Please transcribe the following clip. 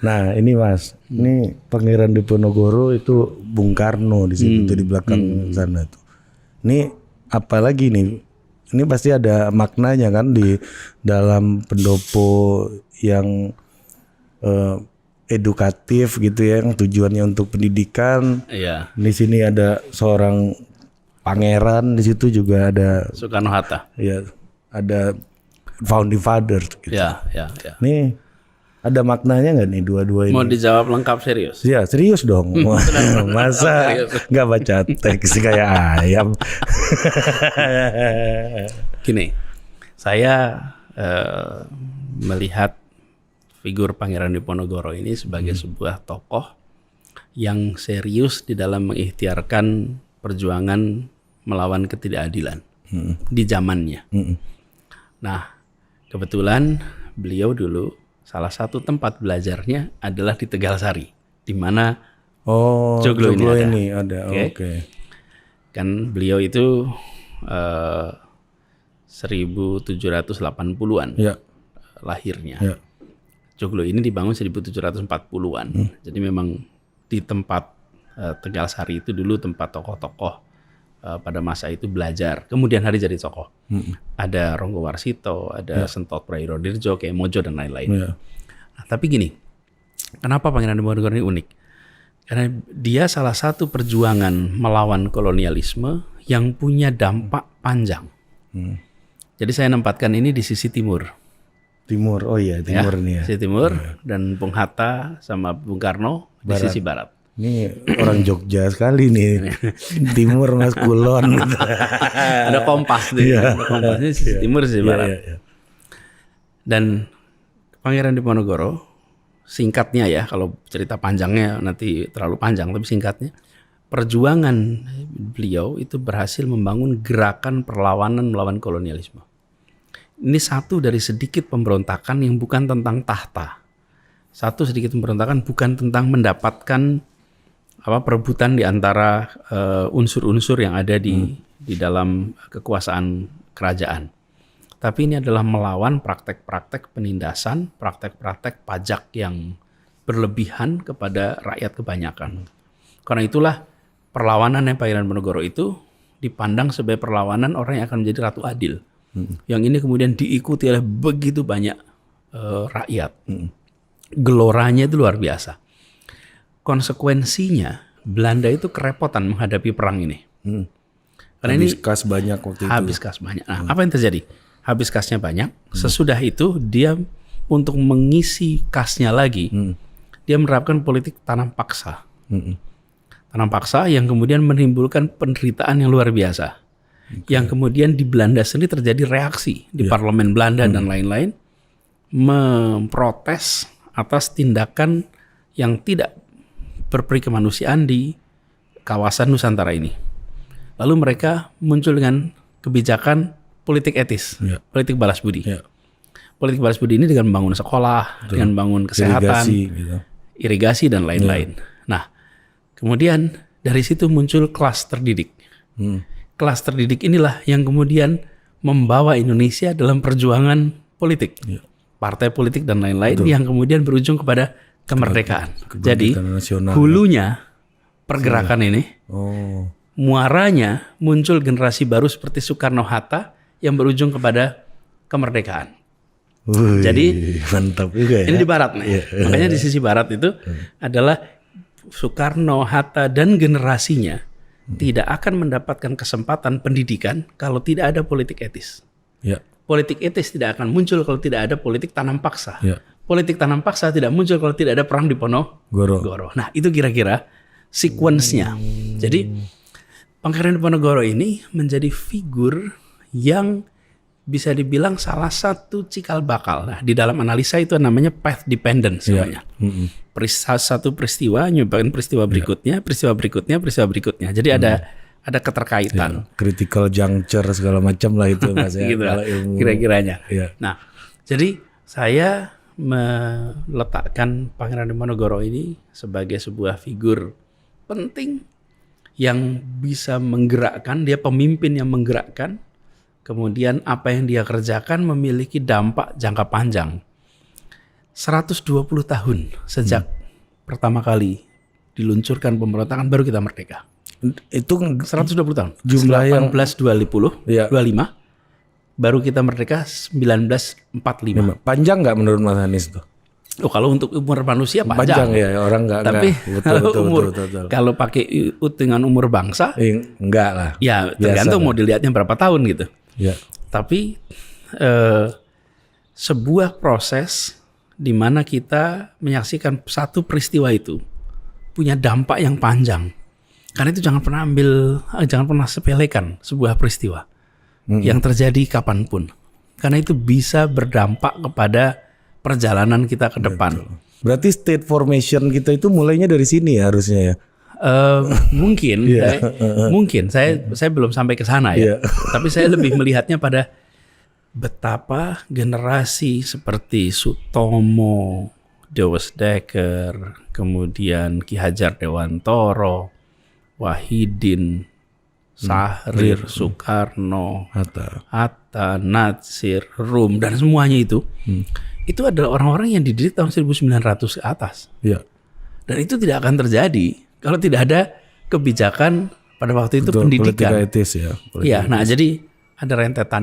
Nah ini Mas, ini Pangeran Diponegoro itu Bung Karno di situ tuh di belakang sana tuh. Ini apalagi nih? Ini pasti ada maknanya kan di dalam pendopo yang edukatif gitu ya, yang tujuannya untuk pendidikan. Iya. Di sini ada seorang pangeran, di situ juga ada Soekarno-Hatta. ya ada founding fathers gitu. Ya. Nih ada maknanya nggak nih dua-dua ini? Mau dijawab lengkap serius? Ya serius dong. Masa nggak baca teks kayak ayam? Gini, saya melihat figur Pangeran Diponegoro ini sebagai sebuah tokoh yang serius di dalam mengikhtiarkan perjuangan melawan ketidakadilan di zamannya. Nah, kebetulan beliau dulu salah satu tempat belajarnya adalah di Tegalsari, di mana Joglo ini ada. Oke. Kan beliau itu 1780-an Ya. lahirnya. Ya. Joglo ini dibangun 1740-an. Jadi memang di tempat Tegalsari itu dulu tempat tokoh-tokoh pada masa itu belajar. Kemudian hari jadi tokoh. Ada Ronggo Warsito, ada Sentot Prayodirjo, kayak Mojo dan lain-lain. Ya. Nah, tapi gini, kenapa Pangeran Diponegoro ini unik? Karena dia salah satu perjuangan melawan kolonialisme yang punya dampak panjang. Jadi saya nempatkan ini di sisi timur. Timur, oh iya timur nih ya. Sisi timur dan Bung Hatta sama Bung Karno di sisi barat. Ini orang Jogja sekali nih. Timur Mas Kulon. Ada kompas deh. Ada kompasnya sisi timur sisi barat. Iya. Dan Pangeran Diponegoro, singkatnya ya, kalau cerita panjangnya nanti terlalu panjang, tapi singkatnya, perjuangan beliau itu berhasil membangun gerakan perlawanan melawan kolonialisme. Ini satu dari sedikit pemberontakan yang bukan tentang tahta. Satu sedikit pemberontakan bukan tentang mendapatkan perebutan di antara unsur-unsur yang ada di dalam kekuasaan kerajaan. Tapi ini adalah melawan praktek-praktek penindasan, praktek-praktek pajak yang berlebihan kepada rakyat kebanyakan. Karena itulah perlawanan yang Pangeran Diponegoro itu dipandang sebagai perlawanan orang yang akan menjadi ratu adil. Yang ini kemudian diikuti oleh begitu banyak rakyat. Geloranya itu luar biasa. Konsekuensinya Belanda itu kerepotan menghadapi perang ini. Karena Habis kas banyak waktu itu. Habis kas banyak. Nah, apa yang terjadi? Habis kasnya banyak. Sesudah itu dia untuk mengisi kasnya lagi, dia menerapkan politik tanam paksa. Tanam paksa yang kemudian menimbulkan penderitaan yang luar biasa. Yang kemudian di Belanda sendiri terjadi reaksi di parlemen Belanda dan lain-lain memprotes atas tindakan yang tidak berperi kemanusiaan di kawasan Nusantara ini. Lalu mereka muncul dengan kebijakan politik etis, politik balas budi. Politik balas budi ini dengan membangun sekolah, dengan membangun kesehatan, irigasi dan lain-lain. Nah, kemudian dari situ muncul kelas terdidik. Kelas terdidik inilah yang kemudian membawa Indonesia dalam perjuangan politik, partai politik dan lain-lain yang kemudian berujung kepada kemerdekaan. Jadi hulunya pergerakan ini, muaranya muncul generasi baru seperti Soekarno-Hatta yang berujung kepada kemerdekaan. Jadi mantap juga ya. Ini di barat nih. Makanya di sisi barat itu adalah Soekarno, Hatta dan generasinya tidak akan mendapatkan kesempatan pendidikan kalau tidak ada politik etis. Politik etis tidak akan muncul kalau tidak ada politik tanam paksa. Politik tanam paksa tidak muncul kalau tidak ada perang di Ponorogo. Nah, itu kira-kira sequence-nya. Jadi Pangeran Diponegoro ini menjadi figur yang bisa dibilang salah satu cikal bakal. Nah, di dalam analisa itu namanya path dependence sebenarnya. Satu peristiwa nyumbangin peristiwa berikutnya, peristiwa berikutnya, peristiwa berikutnya. Jadi ada keterkaitan. Critical juncture segala macam lah itu Mas ya. Gitu kalau ilmu. Kira-kiranya. Nah, jadi saya meletakkan Pangeran Diponegoro ini sebagai sebuah figur penting yang bisa menggerakkan, dia pemimpin yang menggerakkan, kemudian apa yang dia kerjakan memiliki dampak jangka panjang. 120 tahun sejak pertama kali diluncurkan pemberontakan baru kita merdeka. Itu 120 tahun. jumlah yang 1825 Iya. 25 baru kita merdeka 1945. panjang nggak menurut Mas Anies tuh? Oh, kalau untuk umur manusia Panjang panjang. ya, orang nggak. Tapi Betul. kalau pakai dengan umur bangsa, Enggak lah. ya Biasa tergantung lah. mau dilihatnya berapa tahun gitu. Ya. Tapi sebuah proses di mana kita menyaksikan satu peristiwa itu punya dampak yang panjang. Karena itu jangan pernah sepelekan sebuah peristiwa yang terjadi kapanpun. Karena itu bisa berdampak kepada perjalanan kita ke depan. Berarti state formation kita itu mulainya dari sini ya harusnya ya. Mungkin, mungkin saya belum sampai ke sana ya. Tapi saya lebih melihatnya pada betapa generasi seperti Sutomo, Dewes Dekker, kemudian Ki Hajar Dewantoro, Wahidin, Sahrir, Soekarno, Hatta, Natsir, Rum, dan semuanya itu adalah orang-orang yang dididik tahun 1900 ke atas. Iya. Dan itu tidak akan terjadi kalau tidak ada kebijakan pada waktu itu pendidikan. Politika etis ya. Iya, nah jadi ada rentetan